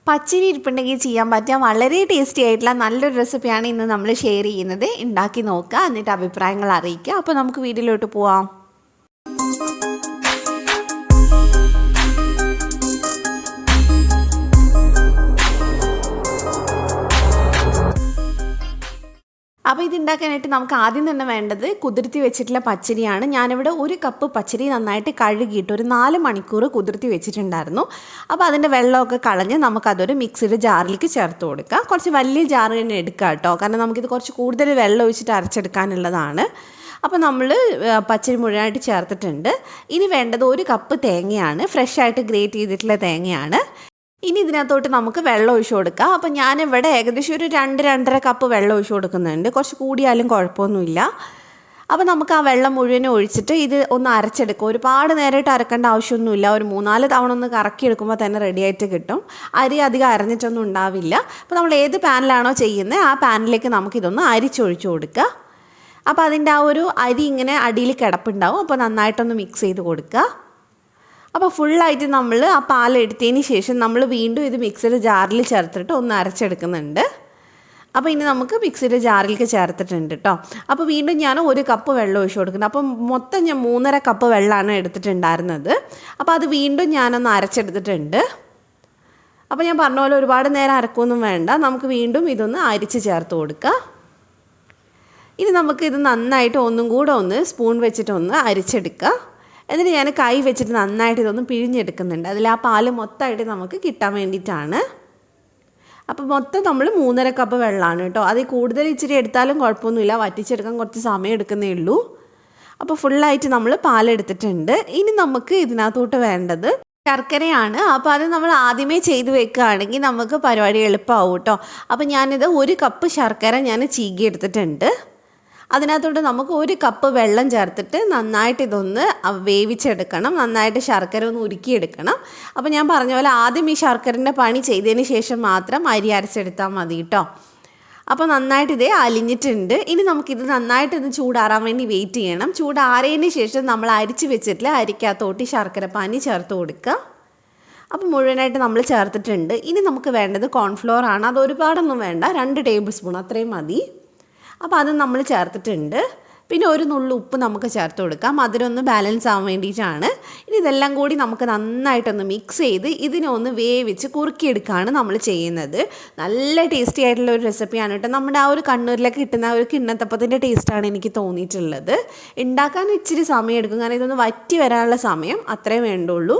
പച്ചരി ഇരിപ്പുണ്ടെങ്കിൽ ചെയ്യാൻ പറ്റിയ വളരെ ടേസ്റ്റി ആയിട്ടുള്ള നല്ലൊരു റെസിപ്പിയാണ് ഇന്ന് നമ്മൾ ഷെയർ ചെയ്യുന്നത്. ഉണ്ടാക്കി നോക്കുക, എന്നിട്ട് അഭിപ്രായങ്ങൾ അറിയിക്കുക. അപ്പോൾ നമുക്ക് വീഡിയോയിലോട്ട് പോവാം. അപ്പോൾ ഇതുണ്ടാക്കാനായിട്ട് നമുക്ക് ആദ്യം തന്നെ വേണ്ടത് കുതിർത്തി വെച്ചിട്ടുള്ള പച്ചരിയാണ്. ഞാനിവിടെ 1 കപ്പ് പച്ചരി നന്നായിട്ട് കഴുകിയിട്ട് ഒരു 4 മണിക്കൂർ കുതിർത്തി വെച്ചിട്ടുണ്ടായിരുന്നു. അപ്പോൾ അതിൻ്റെ വെള്ളമൊക്കെ കളഞ്ഞ് നമുക്കതൊരു മിക്സിയുടെ ജാറിലേക്ക് ചേർത്ത് കൊടുക്കാം. കുറച്ച് വലിയ ജാർ തന്നെ എടുക്കുക കേട്ടോ, കാരണം നമുക്കിത് കുറച്ച് കൂടുതൽ വെള്ളം ഒഴിച്ചിട്ട് അരച്ചെടുക്കാനുള്ളതാണ്. അപ്പോൾ നമ്മൾ പച്ചരി മുഴുവനായിട്ട് ചേർത്തിട്ടുണ്ട്. ഇനി വേണ്ടത് 1 കപ്പ് തേങ്ങയാണ്, ഫ്രഷ് ആയിട്ട് ഗ്രേറ്റ് ചെയ്തിട്ടുള്ള തേങ്ങയാണ്. ഇനി ഇതിനകത്തോട്ട് നമുക്ക് വെള്ളം ഒഴിച്ചു കൊടുക്കാം. അപ്പോൾ ഞാനിവിടെ ഏകദേശം ഒരു 2-2.5 കപ്പ് വെള്ളം ഒഴിച്ചു കൊടുക്കുന്നുണ്ട്. കുറച്ച് കൂടിയാലും കുഴപ്പമൊന്നുമില്ല. അപ്പോൾ നമുക്ക് ആ വെള്ളം മുഴുവനും ഒഴിച്ചിട്ട് ഇത് ഒന്ന് അരച്ചെടുക്കും. ഒരുപാട് നേരമായിട്ട് അരക്കേണ്ട ആവശ്യമൊന്നുമില്ല. ഒരു 3-4 തവണ ഒന്ന് കറക്കി എടുക്കുമ്പോൾ തന്നെ റെഡിയായിട്ട് കിട്ടും. അരി അധികം അരഞ്ഞിട്ടൊന്നും ഉണ്ടാവില്ല. അപ്പോൾ നമ്മൾ ഏത് പാനിലാണോ ചെയ്യുന്നത് ആ പാനിലേക്ക് നമുക്കിതൊന്ന് അരിച്ചൊഴിച്ചു കൊടുക്കുക. അപ്പോൾ അതിൻ്റെ ആ ഒരു അരി ഇങ്ങനെ അടിയിൽ കിടപ്പുണ്ടാവും. അപ്പോൾ നന്നായിട്ടൊന്ന് മിക്സ് ചെയ്ത് കൊടുക്കുക. അപ്പോൾ ഫുള്ളായിട്ട് നമ്മൾ ആ പാലെടുത്തതിന് ശേഷം നമ്മൾ വീണ്ടും ഇത് മിക്സിയുടെ ജാറിൽ ചേർത്തിട്ട് ഒന്ന് അരച്ചെടുക്കുന്നുണ്ട്. അപ്പോൾ ഇനി നമുക്ക് മിക്സിയുടെ ജാറിലേക്ക് ചേർത്തിട്ടുണ്ട് കേട്ടോ. അപ്പോൾ വീണ്ടും ഞാൻ 1 കപ്പ് വെള്ളം ഒഴിച്ചു കൊടുക്കുന്നത്. അപ്പം മൊത്തം ഞാൻ 3.5 കപ്പ് വെള്ളമാണ് എടുത്തിട്ടുണ്ടായിരുന്നത്. അപ്പോൾ അത് വീണ്ടും ഞാനൊന്ന് അരച്ചെടുത്തിട്ടുണ്ട്. അപ്പോൾ ഞാൻ പറഞ്ഞ പോലെ ഒരുപാട് നേരം അരക്കൊന്നും വേണ്ട, നമുക്ക് വീണ്ടും ഇതൊന്ന് അരിച്ച് ചേർത്ത് കൊടുക്കുക. ഇനി നമുക്കിത് നന്നായിട്ട് ഒന്നും കൂടെ ഒന്ന് സ്പൂൺ വെച്ചിട്ടൊന്ന് അരിച്ചെടുക്കുക. എന്നിട്ട് ഞാൻ കൈ വെച്ചിട്ട് നന്നായിട്ട് ഇതൊന്ന് പിഴിഞ്ഞെടുക്കുന്നുണ്ട്. അതിൽ ആ പാല് മൊത്തമായിട്ട് നമുക്ക് കിട്ടാൻ വേണ്ടിയിട്ടാണ്. അപ്പോൾ മൊത്തം നമ്മൾ 3.5 കപ്പ് വെള്ളമാണ് കേട്ടോ. അതിൽ കൂടുതൽ ഇച്ചിരി എടുത്താലും കുഴപ്പമൊന്നുമില്ല, വറ്റിച്ചെടുക്കാൻ കുറച്ച് സമയം എടുക്കുന്നേ ഉള്ളൂ. അപ്പോൾ ഫുള്ളായിട്ട് നമ്മൾ പാലെടുത്തിട്ടുണ്ട്. ഇനി നമുക്ക് ഇതിനകത്തോട്ട് വേണ്ടത് ശർക്കരയാണ്. അപ്പോൾ അത് നമ്മൾ ആദ്യമേ ചെയ്ത് വെക്കുകയാണെങ്കിൽ നമുക്ക് പരിപാടി എളുപ്പമാവും കേട്ടോ. അപ്പോൾ ഞാനിത് 1 കപ്പ് ശർക്കര ഞാൻ ചീകി എടുത്തിട്ടുണ്ട്. അതിനകത്തോട്ട് നമുക്ക് 1 കപ്പ് വെള്ളം ചേർത്തിട്ട് നന്നായിട്ട് ഇതൊന്ന് വേവിച്ചെടുക്കണം. നന്നായിട്ട് ശർക്കര ഒന്ന് ഉരുക്കിയെടുക്കണം. അപ്പോൾ ഞാൻ പറഞ്ഞ പോലെ ആദ്യം ഈ ശർക്കരൻ്റെ പണി ചെയ്തതിന് ശേഷം മാത്രം അരി അരച്ചെടുത്താൽ മതി കേട്ടോ. അപ്പോൾ നന്നായിട്ട് ഇതേ അലിഞ്ഞിട്ടുണ്ട്. ഇനി നമുക്കിത് നന്നായിട്ടൊന്ന് ചൂടാറാൻ വേണ്ടി വെയിറ്റ് ചെയ്യണം. ചൂടാറിയതിന് ശേഷം നമ്മൾ അരിച്ച് വെച്ചിട്ടില്ല അരിക്കകത്തോട്ട് ശർക്കര പാനി ചേർത്ത് കൊടുക്കുക. അപ്പോൾ മുഴുവനായിട്ട് നമ്മൾ ചേർത്തിട്ടുണ്ട്. ഇനി നമുക്ക് വേണ്ടത് കോൺഫ്ലോർ ആണ്. അത് ഒരുപാടൊന്നും വേണ്ട, 2 ടേബിൾ സ്പൂൺ അത്രയും മതി. അപ്പോൾ അത് നമ്മൾ ചേർത്തിട്ടുണ്ട്. പിന്നെ 1 നുള്ളു ഉപ്പ് നമുക്ക് ചേർത്ത് കൊടുക്കാം, മധുരമൊന്ന് ബാലൻസ് ആവാൻ വേണ്ടിയിട്ടാണ്. ഇനി ഇതെല്ലാം കൂടി നമുക്ക് നന്നായിട്ടൊന്ന് മിക്സ് ചെയ്ത് ഇതിനെ ഒന്ന് വേവിച്ച് കുറുക്കിയെടുക്കുകയാണ് നമ്മൾ ചെയ്യുന്നത്. നല്ല ടേസ്റ്റി ആയിട്ടുള്ള ഒരു റെസിപ്പിയാണ് കേട്ടോ. നമ്മുടെ ആ ഒരു കണ്ണൂരിലൊക്കെ കിട്ടുന്ന ഒരു കിണ്ണത്തപ്പത്തിൻ്റെ ടേസ്റ്റാണ് എനിക്ക് തോന്നിയിട്ടുള്ളത്. ഉണ്ടാക്കാൻ ഇച്ചിരി സമയം എടുക്കും, കാരണം ഇതൊന്ന് വറ്റി വരാനുള്ള സമയം അത്രേ വേണ്ടുള്ളൂ.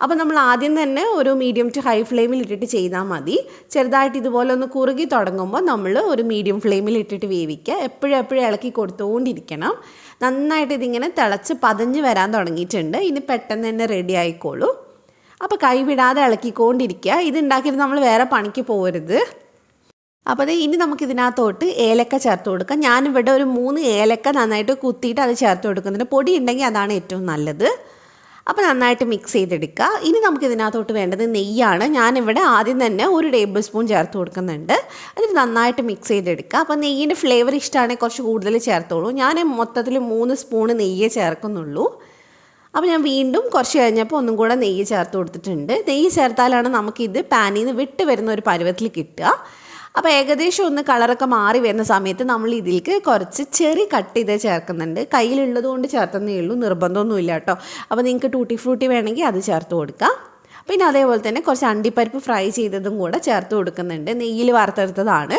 അപ്പോൾ നമ്മൾ ആദ്യം തന്നെ ഒരു മീഡിയം ടു ഹൈ ഫ്ലെയിമിൽ ഇട്ടിട്ട് ചെയ്താൽ മതി. ചെറുതായിട്ട് ഇതുപോലെ ഒന്ന് കുറുകി തുടങ്ങുമ്പോൾ നമ്മൾ ഒരു മീഡിയം ഫ്ലെയിമിൽ ഇട്ടിട്ട് വേവിക്കുക. എപ്പോഴും ഇളക്കി കൊടുത്തുകൊണ്ടിരിക്കണം. നന്നായിട്ട് ഇതിങ്ങനെ തിളച്ച് പതഞ്ഞ് വരാൻ തുടങ്ങിയിട്ടുണ്ട്. ഇനി പെട്ടെന്ന് തന്നെ റെഡി ആയിക്കോളൂ. അപ്പോൾ കൈ വിടാതെ ഇളക്കിക്കൊണ്ടിരിക്കുക. ഇതുണ്ടാക്കിയിട്ട് നമ്മൾ വേറെ പണിക്ക് പോകരുത്. അപ്പോൾ ഇനി നമുക്കിതിനകത്തോട്ട് ഏലക്ക ചേർത്ത് കൊടുക്കാം. ഞാനിവിടെ ഒരു 3 ഏലക്ക നന്നായിട്ട് കുത്തിയിട്ട് അത് ചേർത്ത് കൊടുക്കുന്നുണ്ട്. പൊടി ഉണ്ടെങ്കിൽ അതാണ് ഏറ്റവും നല്ലത്. അപ്പോൾ നന്നായിട്ട് മിക്സ് ചെയ്തെടുക്കുക. ഇനി നമുക്കിതിനകത്തോട്ട് വേണ്ടത് നെയ്യാണ്. ഞാനിവിടെ ആദ്യം തന്നെ 1 ടേബിൾ സ്പൂൺ ചേർത്ത് കൊടുക്കുന്നുണ്ട്. എന്നിട്ട് നന്നായിട്ട് മിക്സ് ചെയ്തെടുക്കുക. അപ്പോൾ നെയ്യിൻ്റെ ഫ്ലേവർ ഇഷ്ടമാണെങ്കിൽ കുറച്ച് കൂടുതൽ ചേർത്തോളൂ. ഞാൻ മൊത്തത്തിൽ 3 സ്പൂൺ നെയ്യേ ചേർക്കുന്നുള്ളൂ. അപ്പോൾ ഞാൻ വീണ്ടും കുറച്ച് കഴിഞ്ഞപ്പോൾ ഒന്നും കൂടെ നെയ്യ് ചേർത്ത് കൊടുത്തിട്ടുണ്ട്. നെയ്യ് ചേർത്താലാണ് നമുക്കിത് പാനിൽ നിന്ന് വിട്ട് വരുന്ന ഒരു പരുവത്തിൽ കിട്ടുക. അപ്പോൾ ഏകദേശം ഒന്ന് കളറൊക്കെ മാറി വരുന്ന സമയത്ത് നമ്മൾ ഇതിലേക്ക് കുറച്ച് ചെറി കട്ട് ചെയ്ത് ചേർക്കുന്നുണ്ട്. കയ്യിലുള്ളത് കൊണ്ട് ചേർത്തന്നേ ഉള്ളൂ, നിർബന്ധമൊന്നുമില്ല കേട്ടോ. അപ്പോൾ നിങ്ങൾക്ക് ടൂട്ടി ഫ്രൂട്ടി വേണമെങ്കിൽ അത് ചേർത്ത് കൊടുക്കാം. പിന്നെ അതേപോലെ തന്നെ കുറച്ച് അണ്ടിപ്പരിപ്പ് ഫ്രൈ ചെയ്തതും കൂടെ ചേർത്ത് കൊടുക്കുന്നുണ്ട്. നെയ്യിൽ വറുത്തെടുത്തതാണ്.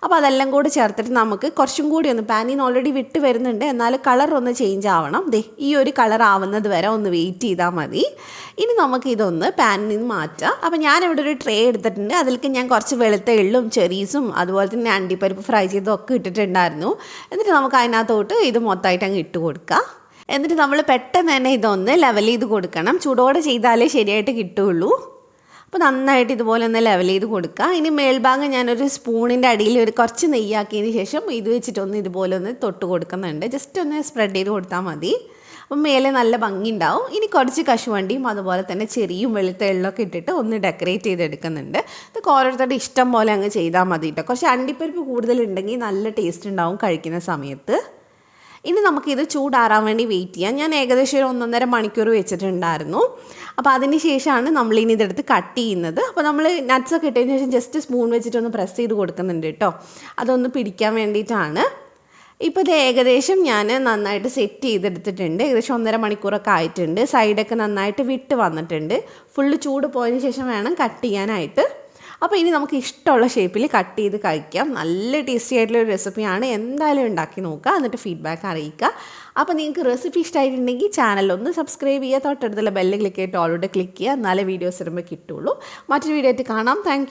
അപ്പോൾ അതെല്ലാം കൂടി ചേർത്തിട്ട് നമുക്ക് കുറച്ചും കൂടി ഒന്ന് പാനിൽ നിന്ന് ഓൾറെഡി വിട്ട് വരുന്നുണ്ട്, എന്നാൽ കളർ ഒന്ന് ചേഞ്ച് ആവണം. ഈ ഒരു കളർ ആവുന്നത് വരെ ഒന്ന് വെയിറ്റ് ചെയ്താൽ മതി. ഇനി നമുക്കിതൊന്ന് പാനിൽ നിന്ന് മാറ്റാം. അപ്പോൾ ഞാനിവിടെ ഒരു ട്രേ എടുത്തിട്ടുണ്ട്. അതിലേക്ക് ഞാൻ കുറച്ച് വെളുത്ത എള്ളും ചെറീസും അതുപോലെ തന്നെ അണ്ടിപ്പരിപ്പ് ഫ്രൈ ചെയ്തൊക്കെ ഇട്ടിട്ടുണ്ടായിരുന്നു. എന്നിട്ട് നമുക്ക് അതിനകത്തോട്ട് ഇത് മൊത്തമായിട്ട് അങ്ങ് ഇട്ട് കൊടുക്കാം. എന്നിട്ട് നമ്മൾ പെട്ടെന്ന് തന്നെ ഇതൊന്ന് ലെവൽ ചെയ്ത് കൊടുക്കണം. ചൂടോടെ ചെയ്താലേ ശരിയായിട്ട് കിട്ടുകയുള്ളൂ. അപ്പോൾ നന്നായിട്ട് ഇതുപോലെ ഒന്ന് ലെവൽ ചെയ്ത് കൊടുക്കുക. ഇനി മേൽഭാഗം ഞാനൊരു സ്പൂണിൻ്റെ അടിയിൽ ഒരു കുറച്ച് നെയ്യാക്കിയതിന് ശേഷം ഇത് വെച്ചിട്ടൊന്ന് ഇതുപോലെ ഒന്ന് തൊട്ട് കൊടുക്കുന്നുണ്ട്. ജസ്റ്റ് ഒന്ന് സ്പ്രെഡ് ചെയ്ത് കൊടുത്താൽ മതി. അപ്പം മേലെ നല്ല ഭംഗി ഉണ്ടാവും. ഇനി കുറച്ച് കശുവണ്ടിയും അതുപോലെ തന്നെ ചെറിയും വെളുത്ത എള്ളൊക്കെ ഇട്ടിട്ട് ഒന്ന് ഡെക്കറേറ്റ് ചെയ്തെടുക്കുന്നുണ്ട്. ഇത് ഓരോരുത്തരുടെ ഇഷ്ടം പോലെ അങ്ങ് ചെയ്താൽ മതി കേട്ടോ. കുറച്ച് അണ്ടിപ്പരിപ്പ് കൂടുതലുണ്ടെങ്കിൽ നല്ല ടേസ്റ്റ് ഉണ്ടാവും കഴിക്കുന്ന സമയത്ത്. ഇനി നമുക്കിത് ചൂടാറാൻ വേണ്ടി വെയിറ്റ് ചെയ്യാം. ഞാൻ ഏകദേശം ഒരു 1.5 മണിക്കൂർ വെച്ചിട്ടുണ്ടായിരുന്നു. അപ്പോൾ അതിന് ശേഷമാണ് നമ്മളിനി ഇതെടുത്ത് കട്ട് ചെയ്യുന്നത്. അപ്പോൾ നമ്മൾ നട്ട്സൊക്കെ ഇട്ടതിന് ശേഷം ജസ്റ്റ് സ്പൂൺ വെച്ചിട്ടൊന്ന് പ്രസ് ചെയ്ത് കൊടുക്കുന്നുണ്ട് കേട്ടോ, അതൊന്ന് പിടിക്കാൻ വേണ്ടിയിട്ടാണ്. ഇപ്പോൾ ഇത് ഏകദേശം ഞാൻ നന്നായിട്ട് സെറ്റ് ചെയ്തെടുത്തിട്ടുണ്ട്. ഏകദേശം 1.5 മണിക്കൂറൊക്കെ ആയിട്ടുണ്ട്. സൈഡൊക്കെ നന്നായിട്ട് വിട്ട് വന്നിട്ടുണ്ട്. ഫുള്ള് ചൂട് പോയതിന് ശേഷം വേണം കട്ട് ചെയ്യാനായിട്ട്. അപ്പോൾ ഇനി നമുക്ക് ഇഷ്ടമുള്ള ഷേപ്പിൽ കട്ട് ചെയ്ത് കഴിക്കാം. നല്ല ടേസ്റ്റി ആയിട്ടുള്ളൊരു റെസിപ്പിയാണ്. എന്തായാലും ഉണ്ടാക്കി നോക്കുക, എന്നിട്ട് ഫീഡ്ബാക്ക് അറിയിക്കുക. അപ്പോൾ നിങ്ങൾക്ക് റെസിപ്പി ഇഷ്ടമായിട്ടുണ്ടെങ്കിൽ ചാനലൊന്ന് സബ്സ്ക്രൈബ് ചെയ്യുക, തൊട്ടടുത്തുള്ള ബെല്ല് ക്ലിക്ക് ചെയ്തിട്ട് ഓളോട് ക്ലിക്ക് ചെയ്യുക, എന്നാലേ വീഡിയോസ് വരുമ്പോൾ കിട്ടുള്ളൂ. മറ്റൊരു വീഡിയോ ആയിട്ട് കാണാം. താങ്ക്